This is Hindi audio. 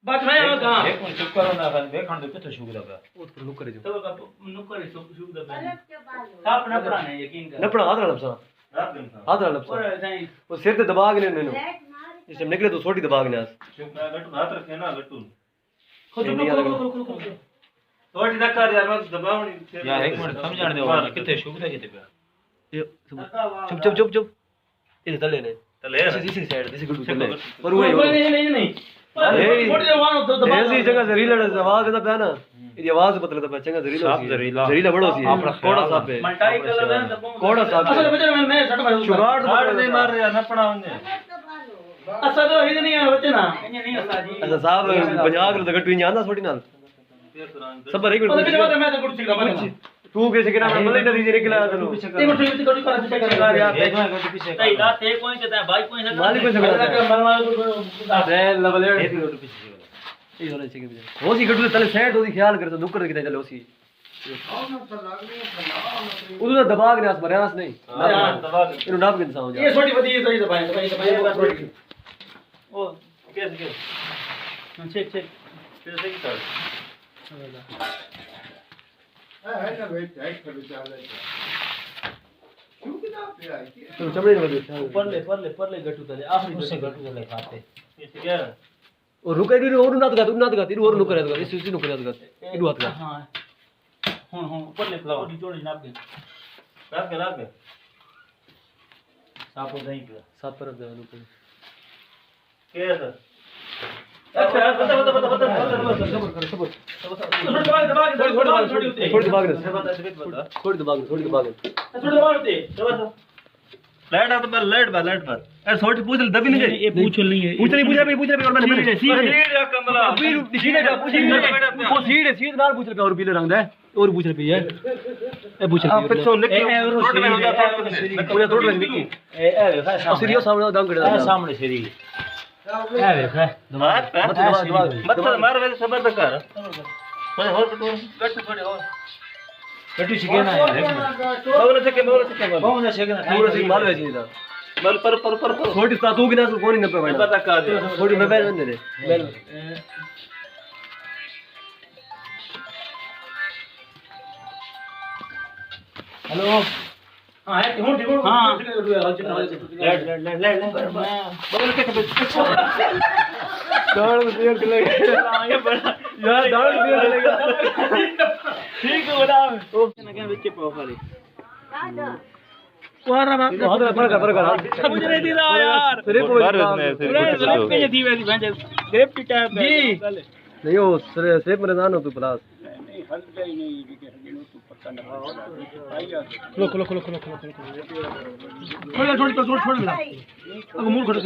बात मैं कहां एक मिनट चुप करो ना देखण दो किथे शुग लगा ओ तो नुकर जो तो का नुकर शुग दबा साफ न पढ़ाने यकीन कर न पड़ा हाथ लपसा हाथ लपसा और नहीं वो सिर ते दबा के ने इस टाइम निकले तो छोटी दबा के नास चुप ना गट्टू हाथ रखे ना गट्टू खुद थोड़ी धक्का यार मत दबावनी यार एक मिनट समझाने दो किथे शुग दे किथे पे चुप चुप चुप चुप इधर तले ने तले इसी साइड इसी गुड तले पर वो नहीं मोटे जवान तो दबा ऐसी जगह जहरीला आवाज है ना पे ना ये आवाज पता लगता है जगह जहरीला जहरीला बड़ो सी है कोड़ा साहब है मल्टाई कलर है कोड़ा साहब असल बच्चे मैं सट मार शुगाड़ गाड़ नहीं मार रहा ना पड़ा उन्हें असल तो ही नहीं है बच्चे ना ये नहीं असा जी अच्छा साहब पंजाब के गट्टू नहीं आंदा छोटी नाल सब एक और बीच में मैं तो कुछ सिखा मैं तू कैसे किना मतलब नतीजे निकला तनु ते कुछ भी कुछ कर पीछे कर यार पीछे नहीं ना ते कोई कहता है भाई कोई से मालिक कोई से कहता है अरे लवले ये होना चाहिए वो सी गट्टू तले साइड होदी ख्याल कर तो नुकर किते चलो सी उधर दबा के नास बरयास नहीं इनु नाप के समझ ये छोटी बदी तो ये दबाए ओ कैसे चेक चेक कैसे की कर है ना भाई टाइट कर चाले क्यों कितना पे आई तो चमड़े में बैठा पर ले गट्टू तले आखिरी उससे गट्टू चले खाते ये क्या और रुके भी और नात गा तीन और नुकर गा इस इसी नुकर गा इडू हाथ गा हां हुन पर ले थोड़ी जोड़ी नाप के रात के सापो नहीं किया सात पर दे नुकर क्या है अच्छा बता थोड़ी दबा लाइट बार अरे छोटी पूछ ले दबी नहीं ये पूछ नहीं है पूछ रही और मैंने सीधा कमला अभी सीधे का पूछ वो सीधे नाल पूछ रहे और पीले रंग है और पूछ रहे है ए पूछ रहे आप पिछो निकल रोड में हो जाता पूरा तोड़ रही निकी ए सीरियो सामने दंग कर सामने सीधी ए देखा मत मार वैसे सबर कर थोड़े और गट्टू थोड़े और गट्टू छिके ना बावला छिके बावला छिके ना पूरा सिंह मार वैसी था बल पर छोटी सा तू गिना कौन नहीं पे बैठा पता कर दे छोटी में बैठ बंदे ने हेलो हां है ठीक हां ले बगल के दौड़ में देर चलेगा ये बड़ा यार दौड़ में देर चलेगा ठीक है बता ओ ना क्या बच्चे पाओ खाली वारा पर मुझे नहीं दिला यार ग्रेप के थी वैसी भैंस ग्रेप की टाइप जी नहीं वो सेब में जानो तू प्लास नहीं हल्का ही नहीं कि हल्के तू पता ना खोलो छोड़ छोड़ छोड़ छोड़ अब मुंह खोल